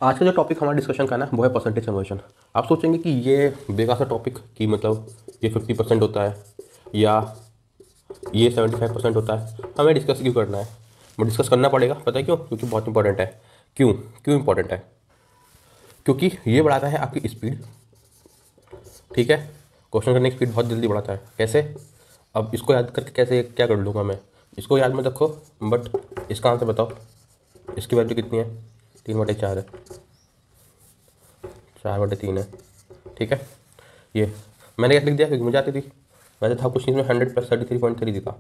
आज का जो टॉपिक हमारा डिस्कशन का है ना वो है परसेंटेज कन्वर्जन। आप सोचेंगे कि ये बेकार सा टॉपिक कि मतलब ये 50% होता है या ये 75% होता है, हमें डिस्कस क्यों करना है? वो डिस्कस करना पड़ेगा, पता है क्यों? क्योंकि बहुत इंपॉर्टेंट है। क्यों क्यों इंपॉर्टेंट है? क्योंकि ये बढ़ाता है आपकी स्पीड। ठीक है, क्वेश्चन करने की स्पीड बहुत जल्दी बढ़ाता है। कैसे? अब इसको याद करके कैसे क्या कर लूँगा मैं? इसको याद मत रखो, बट इसका आंसर बताओ। इसकी वैल्यू कितनी है? 3/4 है, 4/3 है। ठीक है, ये मैंने कैसे लिख दिया? क्योंकि मुझे आती थी। वैसे था कुछ नहीं, इसमें 100+33.3 था।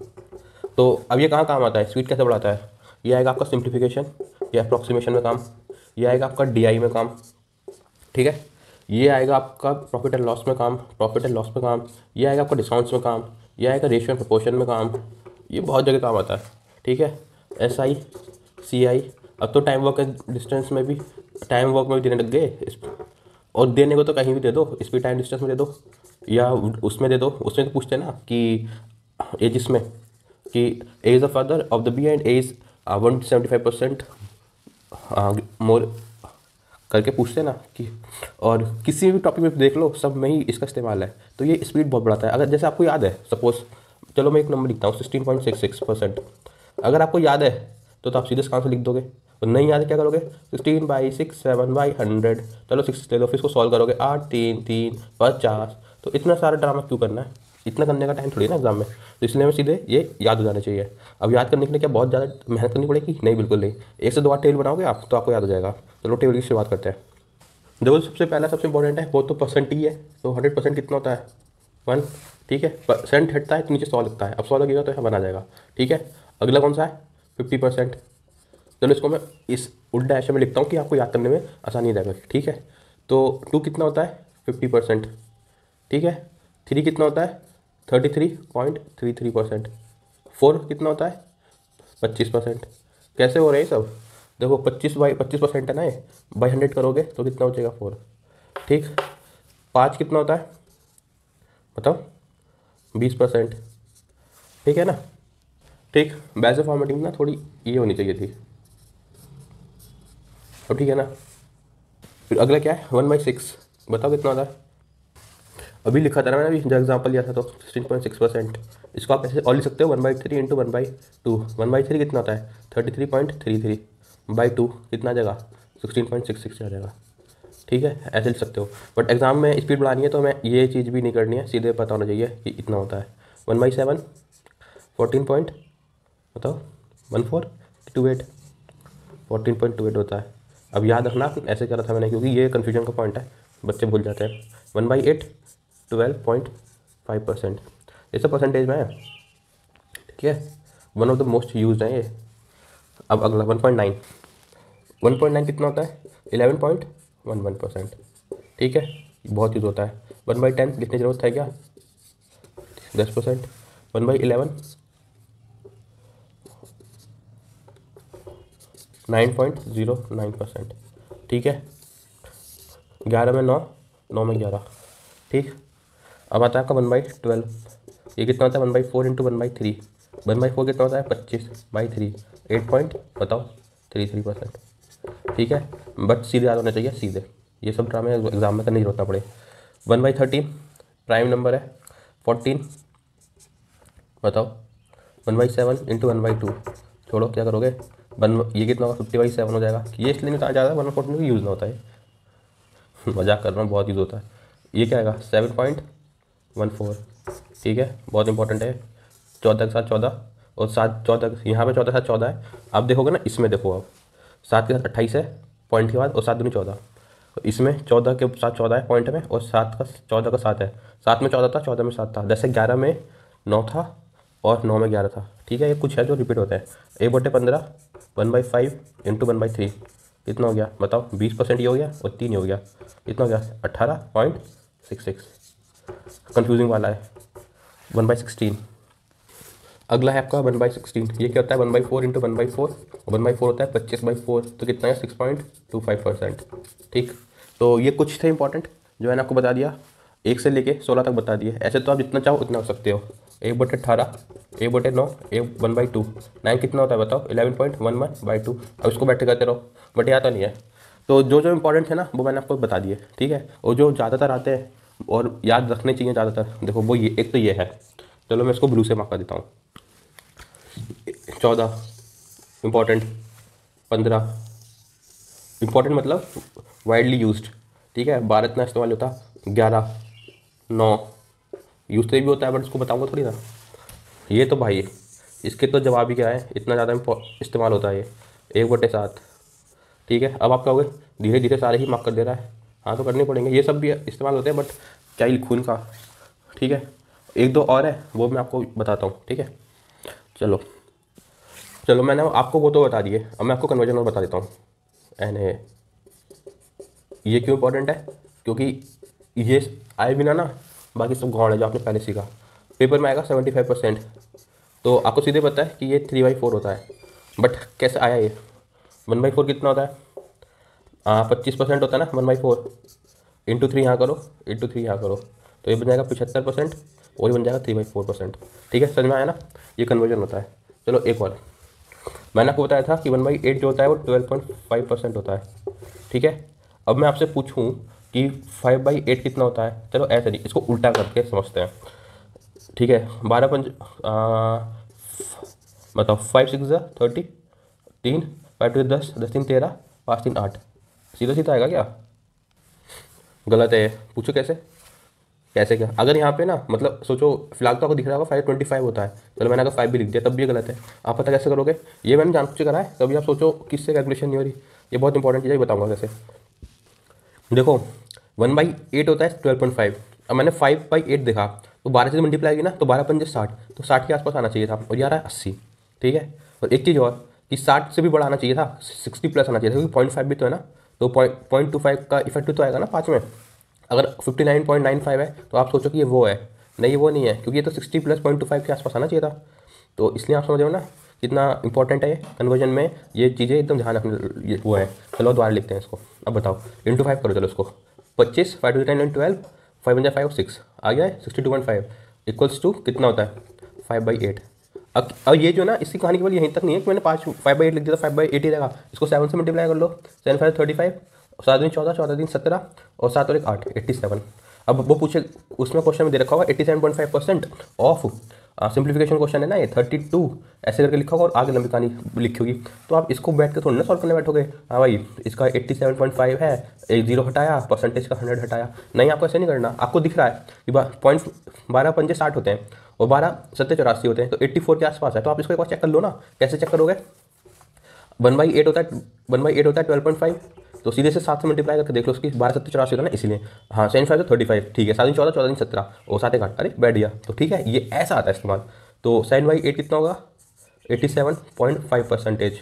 तो अब ये कहाँ काम आता है? स्पीड कैसे बढ़ाता है? ये आएगा आपका सिंप्लीफिकेशन या अप्रॉक्सीमेशन में काम, ये आएगा आपका डीआई में काम। ठीक है, ये आएगा आपका प्रॉफिट एंड लॉस में काम, प्रॉफिट एंड लॉस में काम, ये आएगा आपका डिस्काउंट्स में काम, ये आएगा रेशियो एंड प्रोपोर्शन में काम। ये बहुत जगह काम आता है। ठीक है, SI CI। अब तो टाइम वर्क एंड डिस्टेंस में भी, टाइम वर्क में भी देने लग गए। और देने को तो कहीं भी दे दो, स्पीड टाइम डिस्टेंस में दे दो या उसमें दे दो। उसमें तो पूछते हैं ना कि एज, इसमें कि age of father of the B and age 175% more करके पूछते हैं ना कि, और किसी भी टॉपिक में देख लो, सब में ही इसका इस्तेमाल है। तो ये स्पीड बहुत बढ़ाता है। अगर जैसे आपको याद है, सपोज चलो मैं एक नंबर लिखता हूँ 16.66%। अगर आपको याद है तो आप सीधे इसका आंसर लिख दोगे, और नहीं याद है क्या करोगे? 16/6 7/100। चलो 6 ले लो, फिर इसको सॉल्व करोगे 8 3 3 50। तो इतना सारा ड्रामा क्यों करना है? इतना करने का टाइम थोड़ी ना एग्जाम में। तो इसलिए हमें सीधे ये याद हो जाना चाहिए। अब याद करने के लिए क्या बहुत ज़्यादा मेहनत करनी पड़ेगी? नहीं, बिल्कुल नहीं। एक से दो बार टेबल बनाओगे आप तो आपको याद हो जाएगा। चलो टेबल की शुरुआत करते हैं। देखो, सबसे पहला सबसे इंपॉर्टेंट है वो तो परसेंट ही है। तो 100% कितना होता है? 1। ठीक है, परसेंट हटता है तो नीचे 100 लगता है। अब 100 लगेगा तो यहाँ बना जाएगा। ठीक है, अगला कौन सा है? 50%। चलो इसको मैं इस उल्टा ऐसे में लिखता हूँ कि आपको याद करने में आसानी हो जाएगा। ठीक है, तो 2 कितना होता है? 50%। ठीक है, 3 कितना होता है? 33.33%। 4 कितना होता है? 25%। कैसे हो रहे हैं सब? देखो 25/25% है ना, ये बाई 100 करोगे तो कितना हो जाएगा? 4। ठीक, 5 कितना होता है बताओ? 20%। ठीक है ना। ठीक, वैसे फॉर्मेटिंग ना थोड़ी ये होनी चाहिए थी। तो ठीक है ना। फिर अगला क्या है? 1/6। बताओ कितना होता है? अभी लिखा था ना मैंने, अभी जो एग्जाम्पल लिया था तो 16.6%। इसको आप ऐसे और लिख सकते हो 1/3 इंटू 1/2। 1/3 कितना होता है? 33.33/2 कितना आ जाएगा? 16.66 आ जाएगा। ठीक है, ऐसे लिख सकते हो। बट एग्जाम में स्पीड बढ़ानी है तो हमें ये चीज़ भी नहीं करनी है, सीधे पता होना चाहिए कि इतना होता है। 1/7 14 पॉइंट, बताओ 1428 14.28 होता है। अब याद रखना, ऐसे करा था मैंने क्योंकि ये कन्फ्यूजन का पॉइंट है, बच्चे भूल जाते हैं। 1/8 12.5%। ये सब परसेंटेज में है। ठीक है, one of the most use है ये। अब अगला 1.9। 1.9 कितना होता है? 11.11%। ठीक है, बहुत यूज होता है। 1/10 लिखने की जरूरत है क्या? 10%। 1/11 9.09%। ठीक है, 11 में 9, 9 में 11। ठीक, अब आता है आपका 1/12। ये कितना होता है? 1/4 इंटू 1/3। 1/4 कितना होता है? 25/3। 8 पॉइंट बताओ 33%। ठीक है, बट सीधे याद होना चाहिए, सीधे। ये सब ड्रामे एग्जाम में करने की जरूरत ना पड़े। 1/13 प्राइम नंबर है। 14 बताओ। 1/7 इंटू 1/2। छोड़ो, क्या करोगे? ये कितना होगा? 50/7 हो जाएगा। ये इसलिए नहीं ज़्यादा 1/14 यूज़ ना होता है। मजाक कर रहा हूँ, बहुत यूज़ होता है। ये क्या आएगा? 7.14। ठीक है, बहुत इंपॉर्टेंट है। 14 के साथ 14 और 7 14, यहाँ पे 14 के साथ 14 है। आप देखोगे ना, इसमें देखो आप, 7 के साथ 28 है पॉइंट के बाद, और 7 दूनी 14। इसमें 14 के साथ 14 है पॉइंट में, और 14 का 7 है। 7 में 14 था, 14 में 7 था। जैसे 11 में 9 था और 9 में 11 था। ठीक है, ये कुछ है जो रिपीट होता है। 1/15 1/5 इंटू 1/3 कितना हो गया? बताओ। 20% ये हो गया और 3 हो गया। कितना हो गया? 18.66। कन्फ्यूजिंग वाला है। 1/16। अगला है आपका 1/16। ये क्या होता है? 1/4 इंटू 1/4। 1/4 होता है 25/4। तो कितना है? 6.25%। ठीक, तो ये कुछ थे इंपॉर्टेंट जो मैंने आपको बता दिया। 1 से लेके 16 तक बता दिए। ऐसे तो आप जितना चाहो उतना हो सकते हो। 1/18 1/9 1/2। 9 कितना होता है बताओ? 11.11/2। अब इसको बैठे करते रहो, बट आता नहीं है। तो जो जो इंपॉर्टेंट है ना वो मैंने आपको बता दिए, ठीक है। और जो ज़्यादातर आते हैं और याद रखने चाहिए ज़्यादातर, देखो वो ये एक तो ये है, चलो मैं इसको ब्लू से मार्क कर देता हूँ। 14 इम्पॉर्टेंट, 15 इम्पॉर्टेंट मतलब वाइडली यूज्ड, ठीक है, 12 इतना इस्तेमाल होता, 11 9 यूज तो भी होता है बट इसको बताऊंगा थोड़ी ना। ये तो भाई इसके तो जवाब ही क्या है, इतना ज़्यादा इस्तेमाल होता है ये, 1/7, ठीक है। अब आप कहोगे धीरे धीरे सारे ही मार्क कर दे रहा है, हाँ तो करने पड़ेंगे, ये सब भी इस्तेमाल होते हैं बट क्या ही लिखूँ इनका, ठीक है। एक दो और है वो मैं आपको बताता हूँ, ठीक है। चलो चलो मैंने आपको वो तो बता दिए, अब मैं आपको कन्वर्जन और बता देता हूँ। एन ए, ये क्यों इंपॉर्टेंट है, क्योंकि ये आए बिना ना बाकी सब गौड़ है जो आपने पहले सीखा। पेपर में आएगा 75%, तो आपको सीधे पता है कि ये 3/4 होता है, बट कैसे आया ये 1/4 कितना होता है, 25% होता है ना 1/4, इंटू 3 यहाँ करो, इंटू 3 यहाँ करो, तो ये बन जाएगा 75% और ये बन जाएगा 3/4%, ठीक है। समझ में आया ना, ये कन्वर्जन होता है। चलो एक और, मैंने आपको बताया था कि 1/8 जो होता है वो 12.5% होता है, ठीक है। अब मैं आपसे पूछूं कि 5/8 कितना होता है, चलो ऐसे नहीं, इसको उल्टा करके समझते हैं, ठीक है। 12 पंज बताओ, 5 6 30, 3 5 2 10, 10 3 13, 5 3 8, सीधा सीधा आएगा क्या, गलत है। पूछो कैसे, कैसे क्या, अगर यहाँ पे ना मतलब सोचो, फिलहाल तो आपको दिख रहा होगा 525 होता है, चलो मैंने अगर 5 भी लिख दिया तब भी ये गलत है, आप पता कैसे करोगे, ये मैंने जानबूझ के करा है, कभी आप सोचो किससे कैलकुलेशन नहीं हो रही, ये बहुत इंपॉर्टेंट चीज़ है, बताऊँगा कैसे। देखो 1/8 होता है 12.5, अब मैंने 5/8 देखा तो 12 से मल्टीप्लाई की ना, तो 12 पंजे 60, तो 60 के आसपास आना चाहिए था, और ये आ रहा है 80, ठीक है। और एक चीज़ और कि 60 से भी बड़ा आना चाहिए था, 60+ आना चाहिए था, क्योंकि 0.5 भी तो है ना, तो 0.25 का इफेक्टिव तो आएगा ना 5 में, अगर 59.95 है तो आप सोचो कि ये वो है, नहीं ये वो नहीं है, क्योंकि ये तो 60 + 0.25 के आसपास आना चाहिए था। तो इसलिए आप समझ रहे हो ना कितना इंपॉर्टेंट है ये कन्वर्जन में, ये चीज़ें एकदम ध्यान रखने ये वो है। चलो दोबारा लिखते हैं इसको, अब बताओ इंटू 5 करो, चलो इसको 25, 5 2 10 9 12, 5 1 5 और 6 आ गया है 62.5 इक्वल्स टू कितना होता है 5/8। अब ये जो ना इसकी कहानी केवल यहीं तक नहीं है कि मैंने 5/8 लिख दिया था, 5/8 ही रहेगा, इसको 7 से मल्टीप्लाई कर लो, 7 5 35, 7 दिन 14, 14 दिन 17, और 7 और 1 8, 87। अब वो पूछे, उसमें क्वेश्चन में दे रखा होगा 87.5% ऑफ, सिंप्लीफिकेशन क्वेश्चन है ना ये, 32 ऐसे करके लिखा होगा और आगे लंबी कहानी लिखी होगी, तो आप इसको बैठ के थोड़ी ना सॉल्व करने बैठोगे, हाँ भाई इसका 87.5 है, एक जीरो हटाया, परसेंटेज का 100 हटाया, नहीं आपको ऐसे नहीं करना, आपको दिख रहा है कि 12 पंजे 60 होते हैं और 12 7 84 होते हैं, तो 84 के आसपास है, तो आप इसको एक बार चेक कर लो ना, कैसे चेक करोगे, 1/8 होता है, 1/8 होता है 12.5, तो सीधे से 7 से मल्टीप्लाई करके देख लो उसकी, 12 7 84 होता है ना, इसीलिए हाँ 75 तो 35, ठीक है, 7 दिन 14, 14 दिन 17 और 7 1 8, अरे बैठ गया, तो ठीक है, ये ऐसा आता है इस्तेमाल। तो 7/8 कितना होगा 87.5%,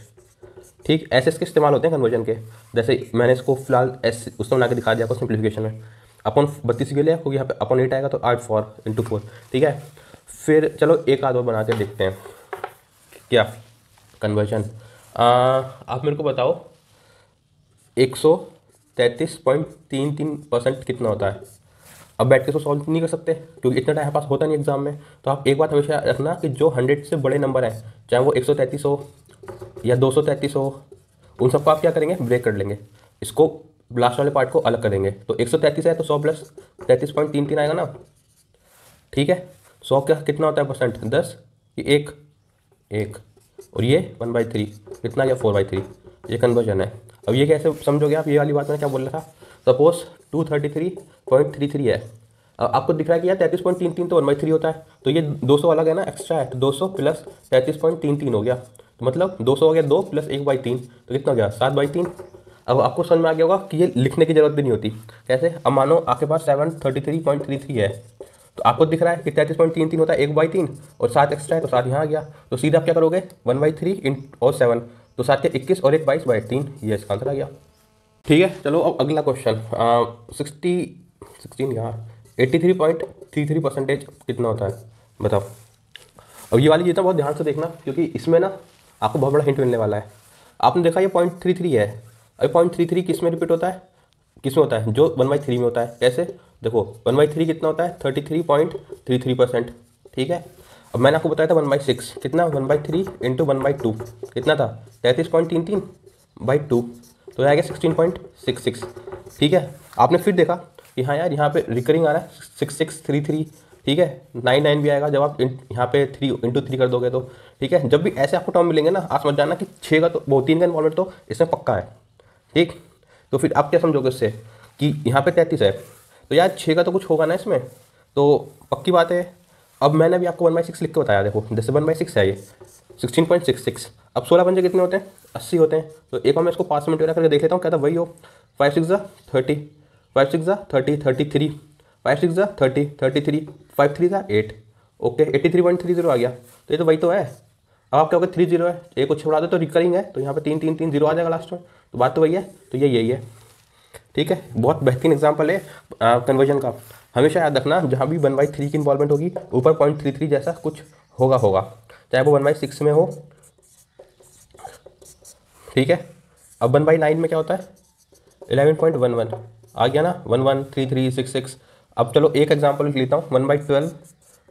ठीक, ऐसे इसके इस्तेमाल होते हैं कन्वर्जन के, जैसे मैंने इसको फिलहाल ऐसे उसमें बना के दिखा दिया आपको सिंप्लीफिकेशन में, अपन 32 के लिए क्योंकि यहाँ पे अपन 8 आएगा तो 8 4 इंटू 4, ठीक है। फिर चलो एक आध और बना के देखते हैं क्या कन्वर्जन, आप मेरे को बताओ 133.33% कितना होता है। अब बैठ के तो सॉल्व नहीं कर सकते क्योंकि इतना टाइम पास होता नहीं एग्जाम में, तो आप एक बात हमेशा रखना कि जो 100 से बड़े नंबर हैं, चाहे वो 133 हो या 233 हो, उन सबको आप क्या करेंगे, ब्रेक कर लेंगे, इसको लास्ट वाले पार्ट को अलग करेंगे, तो 133 है तो 100 + 33.33 आएगा ना, ठीक है। 100 का कितना होता है परसेंट, 10, ये एक और ये 1/3 कितना गया 4/3, ये कन्वर्जन है। अब ये कैसे समझोगे आप, ये वाली बात मैंने क्या बोल रहा था, सपोज 233.33 है, अब आपको दिख रहा है कि यार 33.33 तो 1/3 होता है, तो ये 200 अलग है ना, एक्स्ट्रा है, तो 200 + 33.33 हो गया, तो मतलब 200 हो गया 2 + 1/3, तो कितना हो गया 7/3। अब आपको समझ में आ गया होगा कि ये लिखने की जरूरत भी नहीं होती, कैसे, अब मानो आपके पास 733.33 है, तो आपको दिख रहा है कि 33.33 होता है 1/3 और 7 एक्स्ट्रा है तो 7 यहाँ आ गया, तो सीधा आप क्या करोगे 1/3 और 7, तो 7 के 21 और 1 22/3, ये इसका आंसर आ गया, ठीक है। चलो अब अगला क्वेश्चन 16 यहाँ 83.33% कितना होता है बताओ। अब ये वाली चीज़ बहुत ध्यान से देखना क्योंकि इसमें ना आपको बहुत बड़ा हिंट मिलने वाला है। आपने देखा ये 0.33 है, अब 0.33 किस में रिपीट होता है, किस में होता है, जो 1/3 में होता है, कैसे देखो 1/3 कितना होता है 33.33%, ठीक है। अब मैंने आपको बताया था 1/6 कितना, 1/3 इंटू 1/2 कितना था 33.33/2, तो आएगा 16.66। ठीक है, आपने फिर देखा कि हाँ यार यहाँ पे रिकरिंग आ रहा है 6633। ठीक है, 99 भी आएगा जब आप यहाँ पे 3 × 3 कर दोगे तो। ठीक है, जब भी ऐसे आपको टर्म मिलेंगे ना, आप समझ जाना कि 6 का तो वो 3 का इन्वॉल्वमेंट तो इसमें पक्का है। ठीक, तो फिर आप क्या समझोगे उससे कि यहाँ पे 33 है, तो यार 6 का तो कुछ होगा ना इसमें, तो पक्की बात है। अब मैंने भी आपको 1/6 लिख के बताया, देखो जैसे 1/6 है ये 16.66। अब 16 पंजे कितने होते हैं, 80 होते हैं। तो एक बार मैं इसको 5 मिनट वगैरह करके देख लेता हूँ, क्या था वही हो। 5 6 30, 5 6 30, 33, 5 6 30, 33, 5 3 8, ओके 83.30 आ गया। तो ये तो वही तो है। अब आप क्या होगा 30 है, एक को छुड़ा दो तो रिकरिंग है, तो यहाँ पे 3 3 3 0 आ जाएगा लास्ट में, तो बात तो वही है। तो ये यही है। ठीक है, बहुत बेहतरीन एग्जाम्पल है कन्वर्जन का। हमेशा याद रखना, जहाँ भी 1/3 की इन्वॉल्वमेंट होगी ऊपर 0.33 जैसा कुछ होगा, चाहे वो 1/6 में हो। ठीक है, अब 1/9 में क्या होता है 11.11 आ गया ना, 11 33 66। अब चलो एक एग्जाम्पल लिख लेता हूँ, 1/12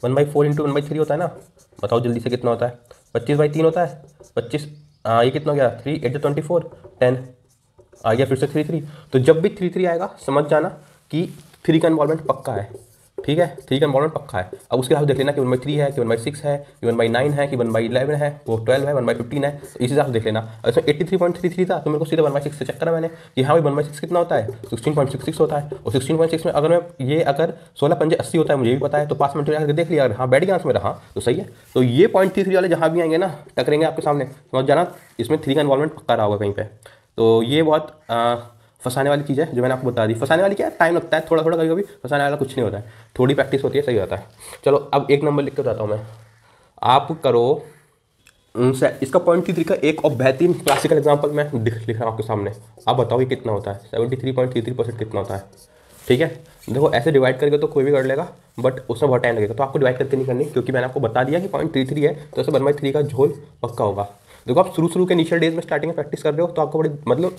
1/4 × 1/3 होता है ना, बताओ जल्दी से कितना होता है, 25/3 होता है 25। ये कितना हो गया 3 8 24 10 आ गया फिर से 3 3। तो जब भी 3 3 आएगा समझ जाना कि 3 का इन्वॉल्वमेंट पक्का है। ठीक है, 3 का इन्वॉल्वमेंट पक्का है। अब उसके हिसाब से देख लेना कि 1/3 है कि 1/6 है कि 1/9 है कि 1/11 है, वो 12 है 1/15 है, तो इस हिसाब से देख लेना। और इसमें 83.33 था तो मेरे को सीधे 1/6 से चेक करा मैंने कि हाँ भाई 1/6 कितना होता है 16.66 होता है। और 16.6 में अगर मैं ये अगर 16 पंजे 80 होता है मुझे भी पता है, तो 5 मिनट करके देख लिया, अगर हाँ बैठ गया उसमें रहा तो सही है। तो ये 0.33 वाले जहाँ भी आएंगे ना टकरेंगे आपके सामने, समझ जाना इसमें 3 का इन्वॉल्वमेंट पक्का रहा होगा कहीं पर। तो ये बहुत फंसाने वाली चीज़ है जो मैंने आपको बता दी। फंसाने वाली क्या है, टाइम लगता है थोड़ा थोड़ा, कभी कभी फंसाने वाला कुछ नहीं होता है, थोड़ी प्रैक्टिस होती है सही होता है। चलो अब एक नंबर लिख के बताता हूँ मैं, आप करो इसका 0.33 का एक और बेहतरीन क्लासिकल एग्जांपल मैं लिख रहा हूँ आपके सामने। आप बताओ ये कितना होता है, 73.33% कितना होता है। ठीक है, देखो ऐसे डिवाइड करके तो कोई भी कर लेगा, बट उसमें बहुत टाइम लगेगा, तो आपको डिवाइड करके नहीं करनी, क्योंकि मैंने आपको बता दिया कि 0.33 है तो ऐसे 1/3 का झोल पक्का होगा। देखो आप शुरू के इनिशियल डेज में स्टार्टिंग में प्रैक्टिस कर रहे हो तो आपको बड़ी मतलब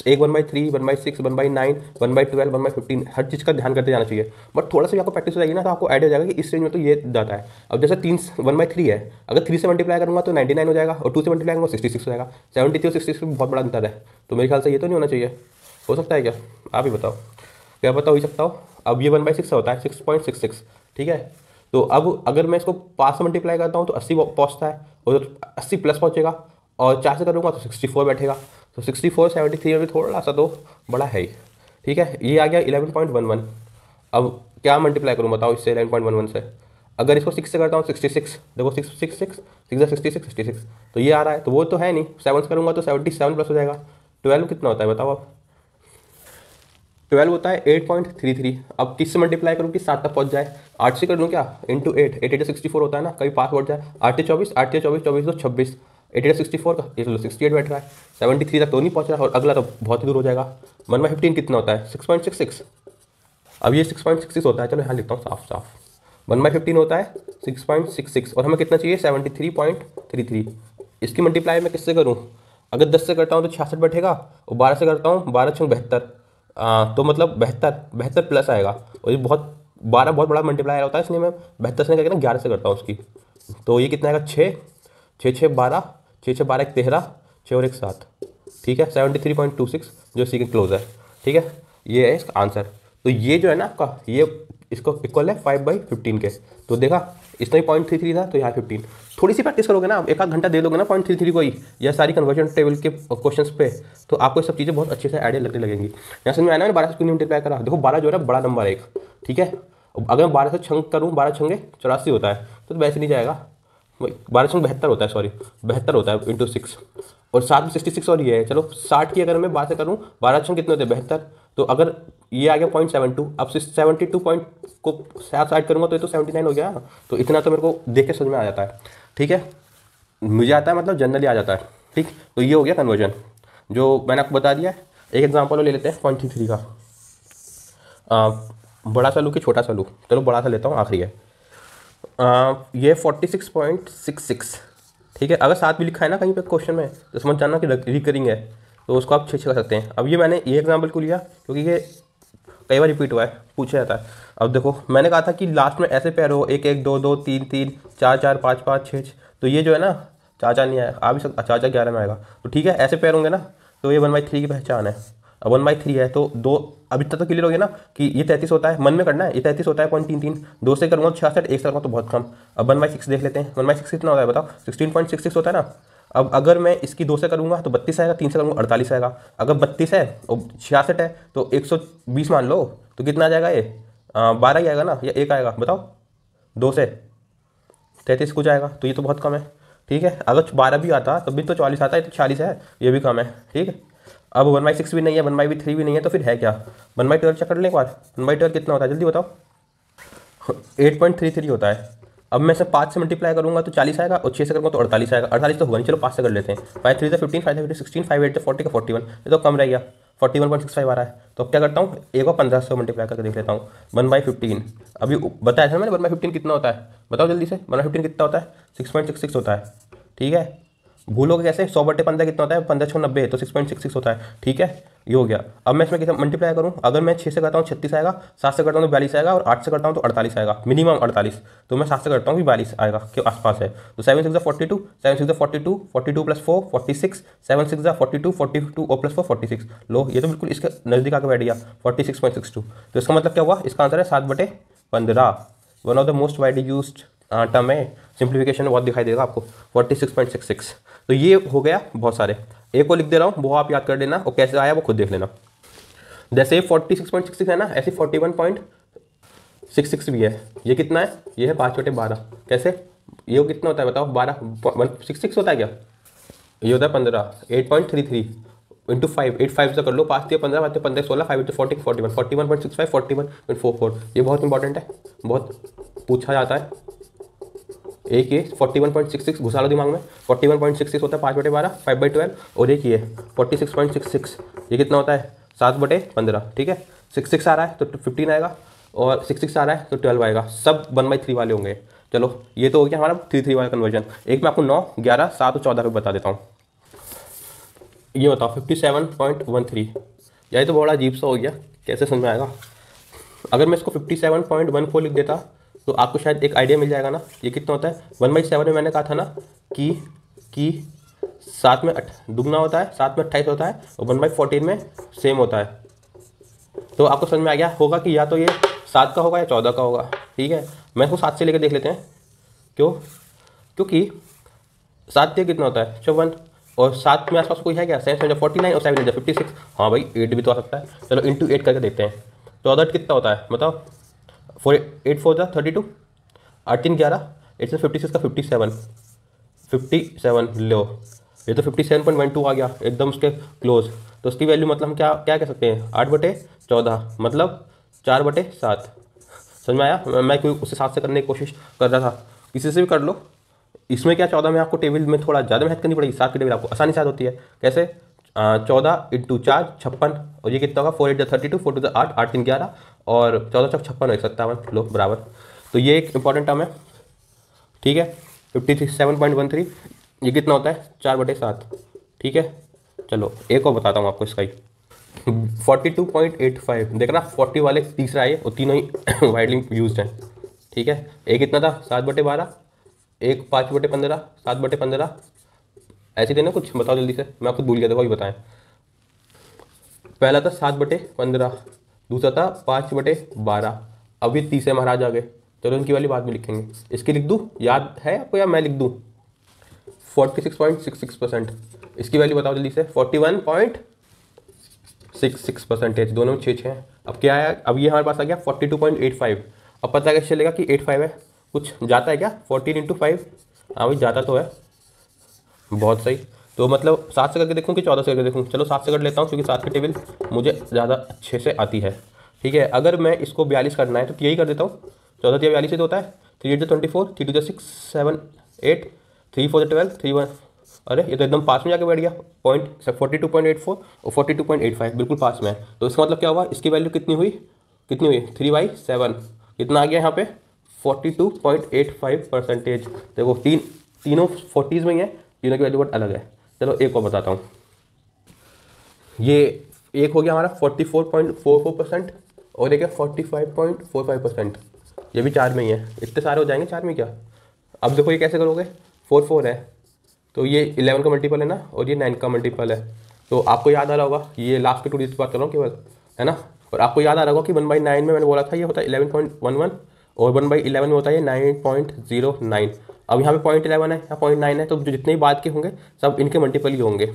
एक 1/3 1/6 1/9 1/12 1/15 हर चीज़ का ध्यान करते जाना चाहिए। बट थोड़ा सा भी आपको प्रैक्टिस हो जाएगी ना तो आपको आइडिया हो जाएगा कि इस रेंज में तो ये जाता है। अब जैसे 1/3 है, अगर 3 से मल्टीप्लाई करूँगा तो 99 हो जाएगा, और 2 से मल्टीप्लाई करूँगा 66 हो जाएगा। 73 और 66 में बहुत बड़ा अंतर है, तो मेरे ख्याल से ये तो नहीं होना चाहिए। हो सकता है क्या, आप ही बताओ, क्या पता हो ही सकता हो। अब ये 1/6 होता है 6.66। ठीक है, तो अब अगर मैं इसको 5 से मल्टीप्लाई करता हूँ तो 80 पहुँचता है, और 80 प्लस पहुँचेगा, और 4 से करूँगा तो 64 बैठेगा। तो 64 73 में भी थोड़ा सा तो बड़ा है ही। ठीक है, ये आ गया 11.11। अब क्या मल्टीप्लाई करूँ बताओ इससे 11.11 से, अगर इसको 6 से करता हूँ 66, देखो 6 6 6 6 66, तो ये आ रहा है, तो वो तो है नहीं। 7 से करूँगा तो 77 प्लस हो जाएगा। 12 कितना होता है बताओ आप, 12 होता है 8.33। अब किस से मल्टीप्लाई करूँ कि 7 तक पहुँच जाए, 8 से कर दूँ क्या इंटू 8, 8 8 64 होता है ना, कभी पास बढ़ जाए, 8 24 8 24 24 तो 26, 8 8 64 का ये 68 बैठ रहा है, 73 तक तो नहीं पहुँच रहा, और अगला तो बहुत ही दूर हो जाएगा। 1/15 कितना होता है 6.66। अब ये 6.66 होता है, चलो यहाँ लिखता हूँ साफ साफ, 1/15 होता है 6.66, और हमें कितना चाहिए 73.33। इसकी मल्टीप्लाई मैं किससे करूँ, अगर 10 से करता हूँ तो 66 बैठेगा, और 12 से करता हूँ 12 6 72, तो मतलब 72 प्लस आएगा। और ये बहुत 12 बहुत बड़ा मल्टीप्लायर होता है, इसलिए मैं 72 से करके ना 11 से करता हूँ उसकी। तो ये कितना आएगा 6 6 6 12, 6 6 12 1 13, 6 और 1 7। ठीक है, 73.26 जो इसी के क्लोज है। ठीक है, ये है इसका आंसर। तो ये जो है ना आपका, ये इसको इक्वल है 5/15 के। तो देखा इसमें 0.33 था तो यहाँ 15। थोड़ी सी प्रैक्टिस करोगे ना, एक आध घंटा दे दोगे ना 0.33 को ही, या सारी कन्वर्जन टेबल के क्वेश्चंस पे, तो आपको ये सब चीज़ें बहुत अच्छे से आइडिया लगने लगेंगी। यहाँ समझ में आया ना, 12 से क्यों मल्टीप्लाई करा, देखो 12 जो है ना बड़ा नंबर है एक। ठीक है, अगर मैं 12 से छंग करूँ, 12 छंगे 84 होता है, तो वैसे नहीं जाएगा, 12 छंग 72 होता है, सॉरी 72 होता है इंटू 6, और 7 में 66 और ये है। चलो 60 की अगर मैं 12 से करूँ, 12 छंग कितने होते हैं 72, तो अगर ये आ गया 0.72, अब 72 पॉइंट को 7 करूँगा तो ये तो 79 हो गया। तो इतना तो मेरे को देख के समझ में आ जाता है। ठीक है, मुझे आता है मतलब जनरली आ जाता है। ठीक, तो ये हो गया कन्वर्जन जो मैंने आपको बता दिया है। एक एग्जांपल और ले लेते हैं 0.33 का, बड़ा सा लूँ कि छोटा सा लूँ, चलो बड़ा सा लेता हूँ, आखिरी है। ये 46.66। ठीक है, अगर 7 भी लिखा है ना कहीं पे क्वेश्चन में तो समझ जाना कि रिकरिंग है, तो उसको आप 6 कर सकते हैं। अब ये मैंने ये एग्जांपल को लिया क्योंकि ये कई बार रिपीट हुआ है, पूछा जाता है। अब देखो मैंने कहा था कि लास्ट में ऐसे पैर हो 1 1 2 2 3 3 4 4 5 5 6 6, तो ये जो है ना 4 4 नहीं आएगा, आ भी सकता 4 4 11 में आएगा। तो ठीक है, ऐसे पैर होंगे ना, तो ये 1/3 की पहचान है। अब 1/3 है तो दो, अब इतना तो क्लियर हो गया ना कि ये 33 होता है, मन में करना है, ये 33 होता है 0.33, 2 से करूँगा 66, 1 से करूँगा तो बहुत कम। अब 1/6 देख लेते हैं, 1/6 कितना होता है बताओ, 16.66 होता है ना। अब अगर मैं इसकी 2 से करूँगा तो 32 आएगा, 3 से करूँगा 48 आएगा। अगर 32 है और 66 है तो 120 मान लो, तो कितना आ जाएगा ये 12 ही आएगा ना, या 1 आएगा बताओ, 2 से 33 कुछ आएगा, तो ये तो बहुत कम है। ठीक है, अगर 12 भी आता तब भी तो 44 आता है, तो 40 है, ये भी कम है। ठीक है, अब 1/6 भी नहीं है, 1/3 भी नहीं है, तो फिर है क्या, 1/12 चेक कर लें एक बार। 1/12 कितना होता है जल्दी बताओ, 8.33 होता है। अब मैं इसे 5 से मल्टीप्लाई करूँगा तो 40 आएगा, और 6 से करूँगा तो 48 आएगा। 48 तो होगा नहीं, चलो 5 से कर लेते हैं। 5 3 15, 5 5 16, 5 8 40 का 41, ये तो कम रह गया, 41.65 आ रहा है। तो अब क्या करता हूँ, एक और 15 से मल्टीप्लाई करके देख लेता हूँ। 1/15 अभी बताया था मैंने, 1/15 कितना होता है बताओ जल्दी से, 1/15 कितना होता है, 6.66 होता है। ठीक है, भूलोगे कैसे, 100/15 कितना होता है, 15 6 90, तो 6.66 होता है। ठीक है, ये हो गया। अब मैं इसमें कितना मल्टीप्लाई करूँ, अगर मैं 6 से करता हूँ 36 आएगा, 7 से करता हूँ तो 42 आएगा, और 8 से करता हूँ तो 48 आएगा, मिनिमम 48। तो मैं 7 से करता हूँ कि 42 आएगा के आसपास है। तो 7 6 42, 7 6 42, 42 + 4 46, 7 6 42, 42 और +4 46। लो, ये तो बिल्कुल इसके नज़दीक आके बैठ गया, 46.62। तो इसका मतलब क्या हुआ, इसका आंसर है 7/15। One of the most widely used term है, सिंप्लीफिकेशन बहुत दिखाई देगा आपको, 46.66। तो ये हो गया बहुत सारे। एक को लिख दे रहा हूँ, वो आप याद कर लेना, और कैसे आया वो खुद देख लेना। जैसे 46.66 है ना, ऐसे 41.66 भी है। ये कितना है, ये है 5/12। कैसे, ये कितना होता है बताओ, 12 होता है क्या, ये होता है 15, 8.33 इंटू 5, 8 5 से कर लो, 5 3 15, 5 15 16, 5 8 40, 41, 41.65, 41.44। ये बहुत इंपॉर्टेंट है, बहुत पूछा जाता है। एक ये 41.66 घुसा लो दिमाग में, 41.66 होता है 5/12, 5/12, और एक ये 46.66, ये कितना होता है 7/15। ठीक है, 66 आ रहा है तो 15 आएगा, और 66 आ रहा है तो 12 आएगा, सब 1/3 वाले होंगे। चलो, ये तो हो गया हमारा 3 वाला कन्वर्जन। एक मैं आपको 9 11 7 और 14 पे बता देता हूँ। ये बताओ 57.13, यही तो बड़ा अजीब सा हो गया, कैसे समझ में आएगा। अगर मैं इसको 57.14 लिख देता तो आपको शायद एक आइडिया मिल जाएगा ना। ये कितना होता है, 1/7 में मैंने कहा था ना कि 7 में दुगना होता है, 7 में 28 होता है, और 1/14 में सेम होता है। तो आपको समझ में आ गया होगा कि या तो ये 7 का होगा या 14 का होगा। ठीक है, मैं इसको 7 से लेकर देख लेते हैं। क्योंकि 7 से कितना होता है 54, और 7 में आसपास कोई है क्या, 7 49 और 7 56। हाँ भाई, 8 भी तो आ सकता है। चलो इंटू 8 करके देखते हैं। 14 कितना होता है बताओ, 8 4 32, 8 3 11, 8 से 56 का 57 लो, ये तो 57.12 आ गया, एकदम उसके क्लोज। तो उसकी वैल्यू मतलब हम क्या क्या कह सकते हैं, 8/14 मतलब 4/7। समझ में आया, मैं कोई उससे 7 से करने की कोशिश कर रहा था, किसी से भी कर लो। इसमें क्या 14 में आपको टेबल में थोड़ा ज़्यादा मेहनत करनी पड़ेगी, 7 की टेबल आपको आसानी से याद होती है। कैसे, 14 × 4 56, और ये कितना होगा 4 8 32, 4 2 8, 8 3 11, और 14 4 56 157। लो बराबर। तो ये एक इंपॉर्टेंट टर्म है। ठीक है, 57.13, ये कितना होता है 4/7। ठीक है, चलो एक और बताता हूँ आपको इसका ही, 42.85। देखना 40 वाले तीसरा है, और तीनों ही वाइडली यूज्ड हैं। ठीक है, एक कितना था 7/12, एक 5/15, 7/15, ऐसे थे ना कुछ, बताओ जल्दी से, मैं आपको भूल गया था, वही बताएं। पहला था 7/15, दूसरा था 5/12, अब ये तीसरे महाराज आ गए। चलो इनकी वाली बाद में लिखेंगे। इसकी लिख दूँ, याद है आपको या मैं लिख दूँ, 46.66%। इसकी वैल्यू बताओ जल्दी से, 41.66%, दोनों में 6 हैं। अब क्या आया, अब ये हमारे पास आ गया 42.85। अब पता कैसे चलेगा कि 85 है, कुछ जाता है क्या, 14 × 5, हाँ भाई जाता तो है, बहुत सही। तो मतलब 7 से करके देखूँ कि 14 से करके देखूँ, चलो 7 से कर लेता हूँ, क्योंकि 7 की टेबल मुझे ज़्यादा अच्छे से आती है। ठीक है, अगर मैं इसको 42 करना है तो यही कर देता हूँ, 14 या 42 ही तो होता है। 3 8 24, 3 2 6 7 8, 3 4 12, 3 1, अरे ये तो एकदम पास में जाके बैठ गया, 42.84 और 42.85 बिल्कुल पास में है। तो इसका मतलब क्या हुआ, इसकी वैल्यू कितनी हुई 3/7, कितना आ गया यहाँ पे 42.85%। देखो तीनों 40s में ही है, तीनों की वैल्यू बहुत अलग है। चलो एक और बताता हूँ, ये एक हो गया हमारा 44.44%, और एक है 45.45%, ये भी 4 में ही है। इतने सारे हो जाएंगे 4 में क्या। अब देखो ये कैसे करोगे, 4 4 है तो ये 11 का मल्टीपल है ना, और ये 9 का मल्टीपल है, तो आपको याद आ रहा होगा, ये लास्ट के 2 डिजिट बात कर रहा हूँ केवल, है ना। और आपको याद आ रहा होगा कि 1/9 में मैंने बोला था ये होता है 11.11 और 1/11 में होता है 9.09। अब यहाँ पे 0.11 है या 0.9 है, तो जो जितने भी बाद के होंगे सब इनके मल्टीपल ही होंगे।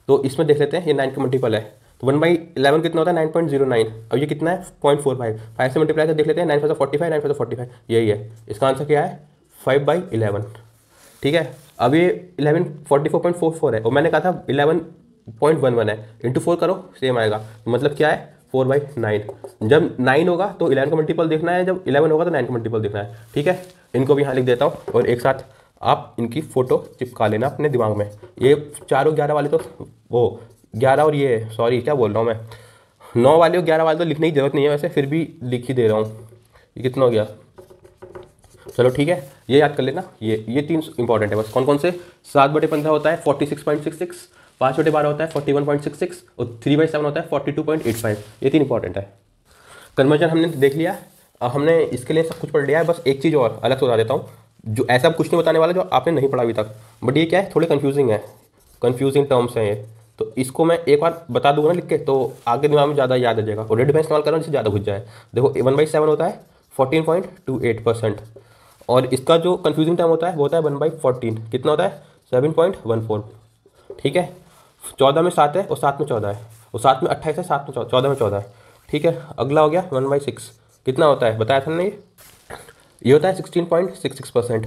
तो इसमें देख लेते हैं, ये 9 के मल्टीपल है, तो 1/11 कितना होता है 9.09। अब ये कितना है 0.45, 5 से मल्टीप्लाई कर देख लेते हैं, 9 5 45, 9 5 45, यही है इसका आंसर। क्या है 5/11, ठीक है। अब ये 1144.44 है और मैंने कहा था 11.11 है, इंटू 4 करो सेम आएगा, मतलब क्या है 4/9। जब 9 होगा तो 11 का मल्टीपल देखना है, जब 11 होगा तो 9 का मल्टीपल देखना है, ठीक है। इनको भी यहाँ लिख देता हूँ और एक साथ आप इनकी फ़ोटो चिपका लेना अपने दिमाग में। ये 4 और 11 वाले तो वो 11 और ये सॉरी क्या बोल रहा हूँ मैं, 9 वाले और 11 वाले तो लिखने की जरूरत नहीं है, वैसे फिर भी लिख ही दे रहा हूँ। ये कितना हो गया, चलो ठीक है, ये याद कर लेना। ये 3 इंपॉर्टेंट है बस। कौन कौन से, 7/15 होता है 46.66, 5/12 होता है 41.66 और 3/7 होता है 42.85। ये 3 इंपॉर्टेंट है। कन्वर्जन हमने देख लिया, अब हमने इसके लिए सब कुछ पढ़ लिया है। बस एक चीज़ और अलग से बता देता हूँ, जो ऐसा कुछ नहीं बताने वाला जो आपने नहीं पढ़ा अभी तक, बट ये क्या है थोड़े कन्फ्यूजिंग है, कन्फ्यूजिंग टर्म्स हैं ये, तो इसको मैं एक बार बता दूंगा ना लिख के, तो आगे दिमाग में ज़्यादा याद आ जाएगा। और रेड में इस्तेमाल कर रहा हूँ जिससे ज़्यादा घुस जाए। देखो 1/7 होता है 14.28%, और इसका जो कन्फ्यूजिंग टर्म होता है वो होता है 1/14, कितना होता है 7.14, ठीक है। 14 में 7 है और 7 में 14 है, और 7 में 28 है, 7 में 14 में 14 है, ठीक है। अगला हो गया 1/6, कितना होता है बताया था ना, ये होता है 16.66%,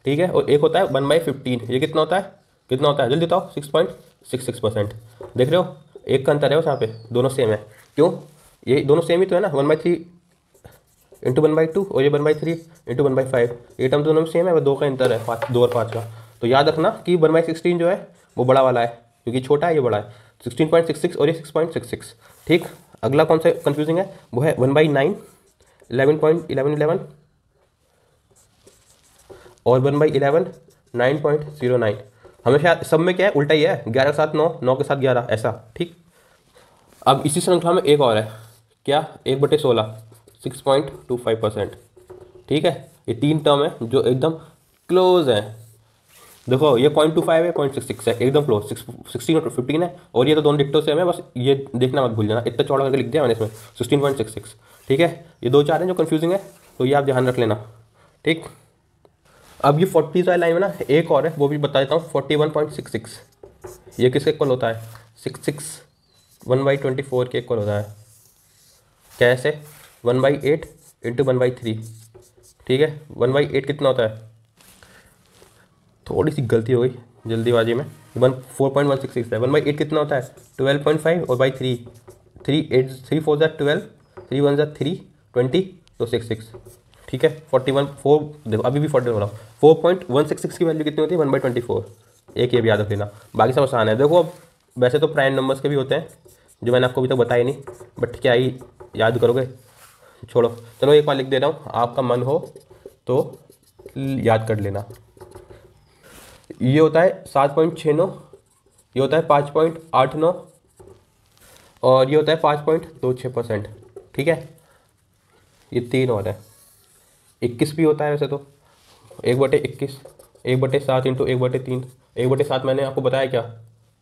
ठीक है। और एक होता है 1/15, ये कितना होता है जल्दी बताओ 6.66%। देख रहे हो एक का अंतर है यहाँ पे, दोनों सेम है। क्यों, ये दोनों सेम ही तो है ना, 1/3 इंटू 1/2 और ये 1/3 इंटू 1/5, ये टर्म दोनों में सेम है, वो 2 का अंतर है, 2 और 5 का। तो याद रखना कि 1/16 जो है वो बड़ा वाला है, क्योंकि छोटा है ये बड़ा है, 16.66 और ये 6.66, ठीक। अगला कौन सा कन्फ्यूजिंग है, वो है 1/9, 11.1111 और 1/11 9.09। हमेशा सब में क्या है उल्टा ही है, 11 के साथ 9, 9 के साथ 11, ऐसा, ठीक। अब इसी श्रृंखला में एक और है, क्या 1/16 6.25%, ठीक है। ये 3 टर्म है जो एकदम क्लोज है। देखो ये 0.25 है, 0.66 है, एकदम क्लोज। 16 और 15 है, और ये तो दोनों डिक्टो सेम है, बस ये देखना मत भूल जाना, इतना चौड़ा करके लिख दिया मैंने इसमें 16.66, ठीक है। ये 2-4 हैं जो कन्फ्यूजिंग है, तो ये आप ध्यान रख लेना, ठीक। अब ये 40 वाली लाइन में ना एक और है, वो भी बता देता हूँ, 41.66, ये किसके इक्वल होता है 66 1/24 के इक्वल होता है। कैसे 1/8 इंटू 1/3, ठीक है। 1/8 कितना होता है, थोड़ी सी गलती हो गई जल्दीबाजी में, 4.166 है। 1/8 कितना होता है 12.5 और बाई 3, 3 4 12, 3 1 3 20, तो 66, ठीक है। 4 देखो अभी भी 40 हो रहा हूँ, 4.166 की वैल्यू कितनी होती है 1/24। एक ये भी याद रख लेना, बाकी सब आसान है। देखो वैसे तो प्राइम नंबर्स के भी होते हैं जो मैंने आपको अभी तक बताया नहीं, बट क्या ही याद करोगे, छोड़ो। चलो एक बार लिख दे रहा हूँ, आपका मन हो तो याद कर लेना। ये होता है 7.69, ये होता है 5.89 और ये होता है 5.26%, ठीक है। ये 3 और है, 21 भी होता है वैसे तो, 1/21, 1/7 इंटू 1/3, 1/7 मैंने आपको बताया क्या,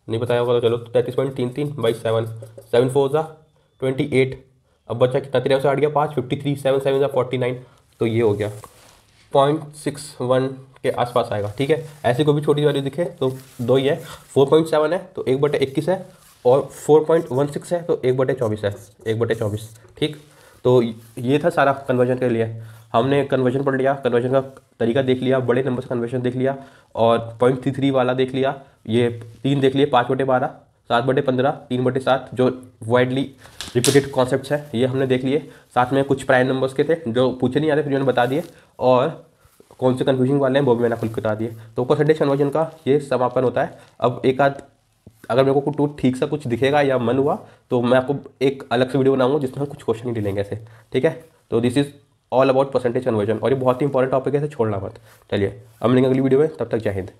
नहीं बताया होगा तो चलो 33.33/7, 7 4 28। अब बच्चा कितना 13 से हट गया 5, 53, 7 7 49, तो ये हो गया 0.61 के आसपास आएगा, ठीक है। ऐसी कोई भी छोटी वैल्यू दिखे तो 2 ही है, 4.7 है तो 1/21 है, और 4.16 है तो 1/24 है, 1/24, ठीक। तो ये था सारा कन्वर्जन के लिए। हमने कन्वर्जन पढ़ लिया, कन्वर्जन का तरीका देख लिया, बड़े नंबर से कन्वर्जन देख लिया, और 0.33 वाला देख लिया, ये 3 देख लिए, 5/12, 7/15, 3/7, जो वाइडली रिपीटेड कॉन्सेप्ट्स है ये हमने देख लिए। साथ में कुछ प्राइम नंबर्स के थे जो पूछे नहीं आते फिर मैंने बता दिए, और कौन से कन्फ्यूजिंग वाले हैं वो भी मैंने आपको बता दिए। तो परसेंटेज कन्वर्जन का ये समापन होता है। अब एक आध अगर मेरे को कुछ ठीक सा कुछ दिखेगा या मन हुआ तो मैं आपको एक अलग से वीडियो बनाऊंगा जिसमें हम कुछ क्वेश्चन ही ले लेंगे ऐसे, ठीक है। तो this is all about percentage conversion, और ये बहुत ही इंपॉर्टेंट टॉपिक है, इसे छोड़ना मत। चलिए अब मिलेंगे अगली वीडियो में, तब तक जय हिंद।